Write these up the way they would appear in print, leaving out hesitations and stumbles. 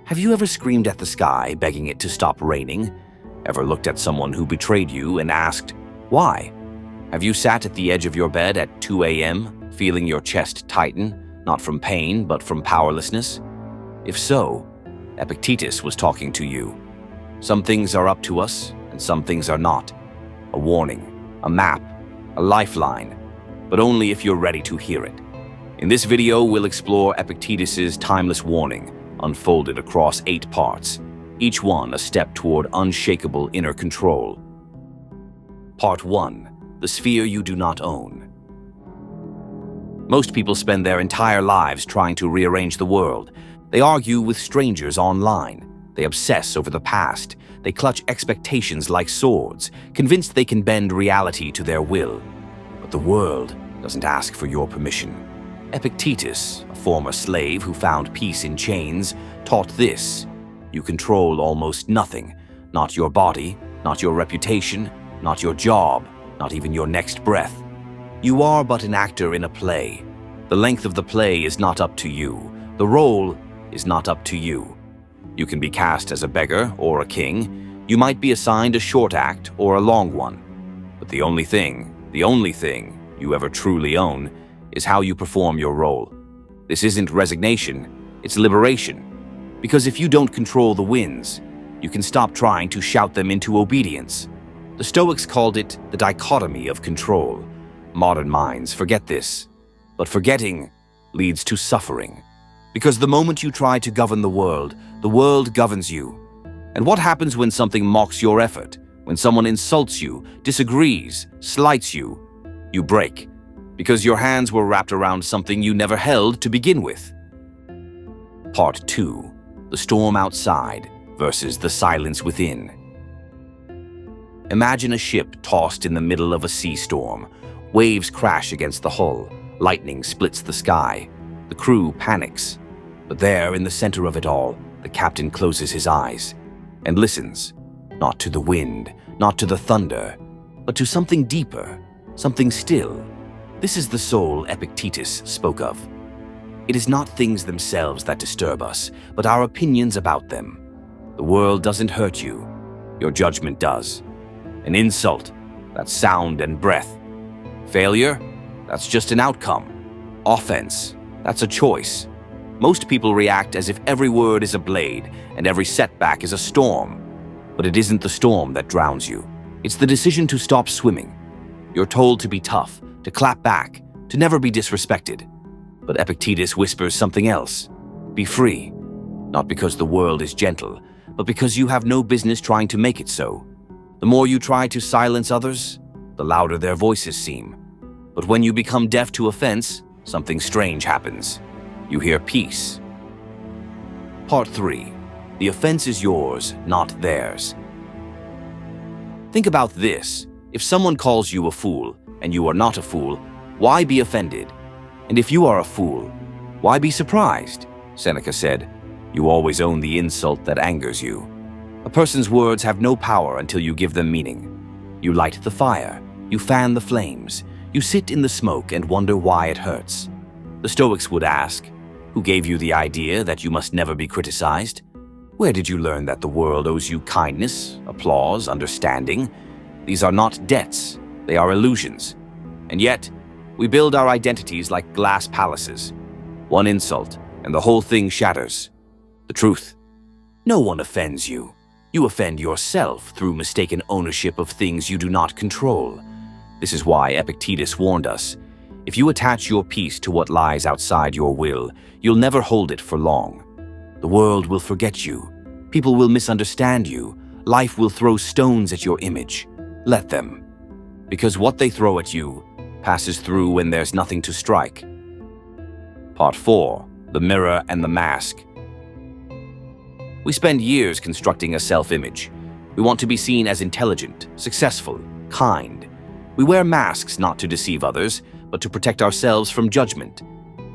Have you ever screamed at the sky, begging it to stop raining? Ever looked at someone who betrayed you and asked, why? Have you sat at the edge of your bed at 2 a.m., feeling your chest tighten, not from pain, but from powerlessness? If so, Epictetus was talking to you. Some things are up to us, and some things are not. A warning, a map, a lifeline, but only if you're ready to hear it. In this video, we'll explore Epictetus's timeless warning, unfolded across 8 parts, each one a step toward unshakable inner control. Part 1. The sphere you do not own. Most people spend their entire lives trying to rearrange the world. They argue with strangers online. They obsess over the past. They clutch expectations like swords, convinced they can bend reality to their will. But the world doesn't ask for your permission. Epictetus, a former slave who found peace in chains, taught this: you control almost nothing. Not your body, not your reputation, not your job, not even your next breath. You are but an actor in a play. The length of the play is not up to you. The role is not up to you. You can be cast as a beggar or a king. You might be assigned a short act or a long one. But the only thing you ever truly own is how you perform your role. This isn't resignation, it's liberation. Because if you don't control the winds, you can stop trying to shout them into obedience. The Stoics called it the dichotomy of control. Modern minds forget this, but forgetting leads to suffering. Because the moment you try to govern the world governs you. And what happens when something mocks your effort? When someone insults you, disagrees, slights you? You break, because your hands were wrapped around something you never held to begin with. Part 2. The storm outside versus the silence within. Imagine a ship tossed in the middle of a sea storm. Waves crash against the hull. Lightning splits the sky. The crew panics. But there, in the center of it all, the captain closes his eyes and listens, not to the wind, not to the thunder, but to something deeper, something still. This is the soul Epictetus spoke of. It is not things themselves that disturb us, but our opinions about them. The world doesn't hurt you. Your judgment does. An insult, that's sound and breath. Failure, that's just an outcome. Offense, that's a choice. Most people react as if every word is a blade and every setback is a storm. But it isn't the storm that drowns you. It's the decision to stop swimming. You're told to be tough, to clap back, to never be disrespected. But Epictetus whispers something else. Be free. Not because the world is gentle, but because you have no business trying to make it so. The more you try to silence others, the louder their voices seem. But when you become deaf to offense, something strange happens. You hear peace. Part 3. The offense is yours, not theirs. Think about this. If someone calls you a fool, and you are not a fool, why be offended? And if you are a fool, why be surprised? Seneca said, you always own the insult that angers you. A person's words have no power until you give them meaning. You light the fire, you fan the flames, you sit in the smoke and wonder why it hurts. The Stoics would ask, who gave you the idea that you must never be criticized? Where did you learn that the world owes you kindness, applause, understanding? These are not debts, they are illusions. And yet, we build our identities like glass palaces. One insult, and the whole thing shatters. The truth: no one offends you. You offend yourself through mistaken ownership of things you do not control. This is why Epictetus warned us. If you attach your peace to what lies outside your will, you'll never hold it for long. The world will forget you. People will misunderstand you. Life will throw stones at your image. Let them. Because what they throw at you passes through when there's nothing to strike. Part 4. The mirror and the mask. We spend years constructing a self-image. We want to be seen as intelligent, successful, kind. We wear masks not to deceive others, but to protect ourselves from judgment.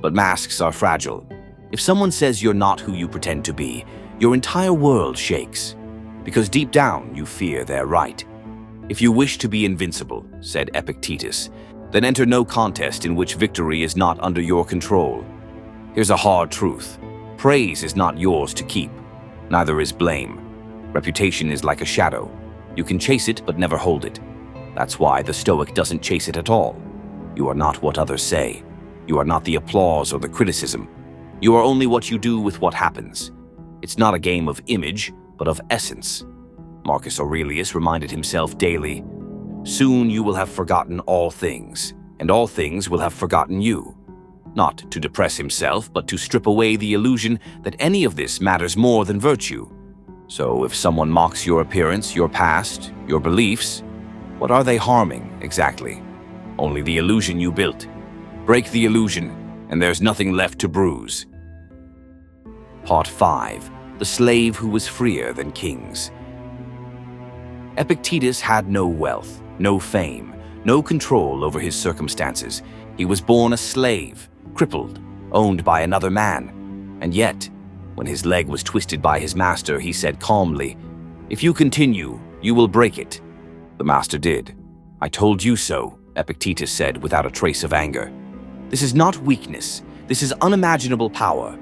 But masks are fragile. If someone says you're not who you pretend to be, your entire world shakes. Because deep down, you fear they're right. If you wish to be invincible, said Epictetus, then enter no contest in which victory is not under your control. Here's a hard truth. Praise is not yours to keep. Neither is blame. Reputation is like a shadow. You can chase it, but never hold it. That's why the Stoic doesn't chase it at all. You are not what others say. You are not the applause or the criticism. You are only what you do with what happens. It's not a game of image, but of essence. Marcus Aurelius reminded himself daily, "Soon you will have forgotten all things, and all things will have forgotten you." Not to depress himself, but to strip away the illusion that any of this matters more than virtue. So if someone mocks your appearance, your past, your beliefs, what are they harming exactly? Only the illusion you built. Break the illusion, and there's nothing left to bruise. Part 5. The slave who was freer than kings. Epictetus had no wealth, no fame, no control over his circumstances. He was born a slave, crippled, owned by another man. And yet, when his leg was twisted by his master, he said calmly, "If you continue, you will break it." The master did. "I told you so," Epictetus said without a trace of anger. This is not weakness. This is unimaginable power.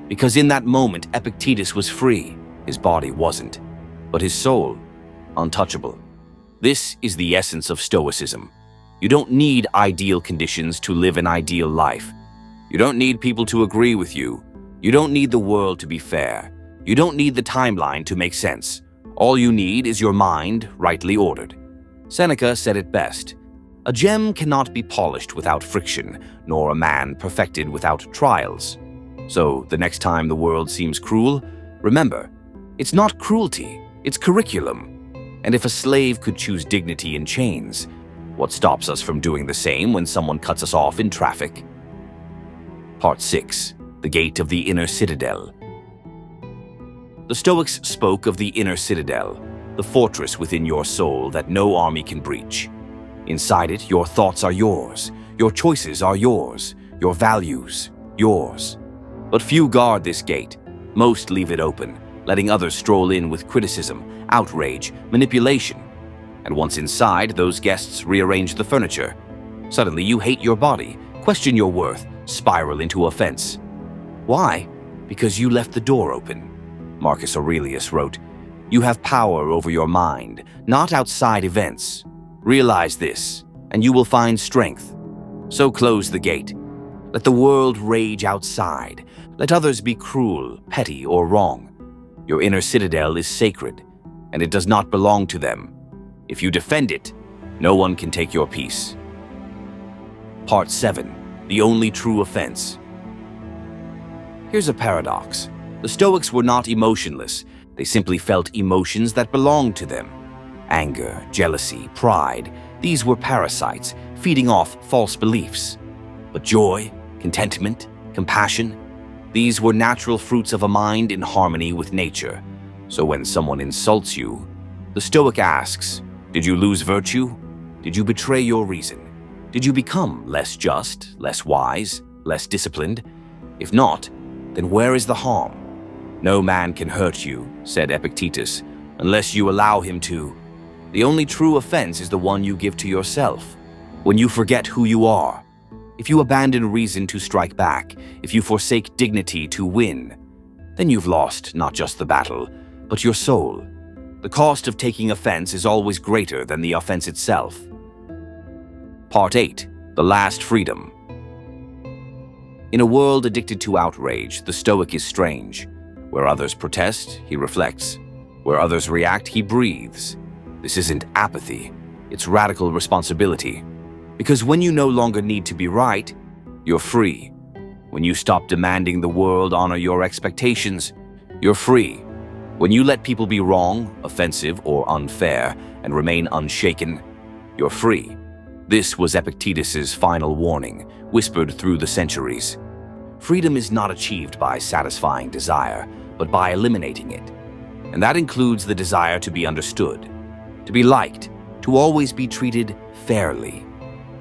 Because in that moment, Epictetus was free. His body wasn't, but his soul, untouchable. This is the essence of Stoicism. You don't need ideal conditions to live an ideal life. You don't need people to agree with you. You don't need the world to be fair. You don't need the timeline to make sense. All you need is your mind rightly ordered. Seneca said it best. A gem cannot be polished without friction, nor a man perfected without trials. So the next time the world seems cruel, remember, it's not cruelty, it's curriculum. And if a slave could choose dignity in chains, what stops us from doing the same when someone cuts us off in traffic? Part 6. The Gate of the Inner Citadel. The Stoics spoke of the inner citadel, the fortress within your soul that no army can breach. Inside it, your thoughts are yours, your choices are yours, your values, yours. But few guard this gate. Most leave it open, letting others stroll in with criticism, outrage, manipulation. And once inside, those guests rearrange the furniture. Suddenly you hate your body, question your worth, spiral into offense. Why? Because you left the door open. Marcus Aurelius wrote, "You have power over your mind, not outside events. Realize this, and you will find strength. So close the gate. Let the world rage outside. Let others be cruel, petty, or wrong. Your inner citadel is sacred, and it does not belong to them. If you defend it, no one can take your peace." Part 7. The only true offense. Here's a paradox. The Stoics were not emotionless. They simply felt emotions that belonged to them. Anger, jealousy, pride, these were parasites, feeding off false beliefs. But joy, contentment, compassion, these were natural fruits of a mind in harmony with nature. So when someone insults you, the Stoic asks, did you lose virtue? Did you betray your reason? Did you become less just, less wise, less disciplined? If not, then where is the harm? No man can hurt you, said Epictetus, unless you allow him to. The only true offense is the one you give to yourself. When you forget who you are, if you abandon reason to strike back, if you forsake dignity to win, then you've lost not just the battle, but your soul. The cost of taking offense is always greater than the offense itself. Part 8. The Last Freedom. In a world addicted to outrage, the Stoic is strange. Where others protest, he reflects. Where others react, he breathes. This isn't apathy, it's radical responsibility. Because when you no longer need to be right, you're free. When you stop demanding the world honor your expectations, you're free. When you let people be wrong, offensive, or unfair, and remain unshaken, you're free. This was Epictetus's final warning, whispered through the centuries. Freedom is not achieved by satisfying desire, but by eliminating it. And that includes the desire to be understood, to be liked, to always be treated fairly.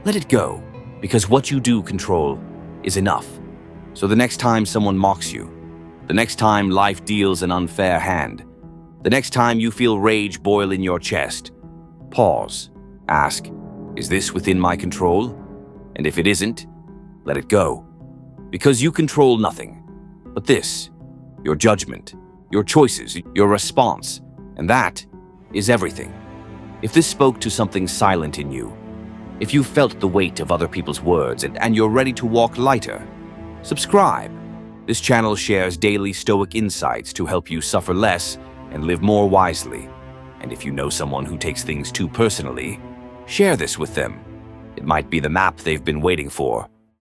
Let it go, because what you do control is enough. So the next time someone mocks you, the next time life deals an unfair hand, the next time you feel rage boil in your chest, pause, ask, is this within my control? And if it isn't, let it go. Because you control nothing but this, your judgment, your choices, your response, and that is everything. If this spoke to something silent in you, if you felt the weight of other people's words and you're ready to walk lighter, subscribe. This channel shares daily Stoic insights to help you suffer less and live more wisely. And if you know someone who takes things too personally, share this with them. It might be the map they've been waiting for.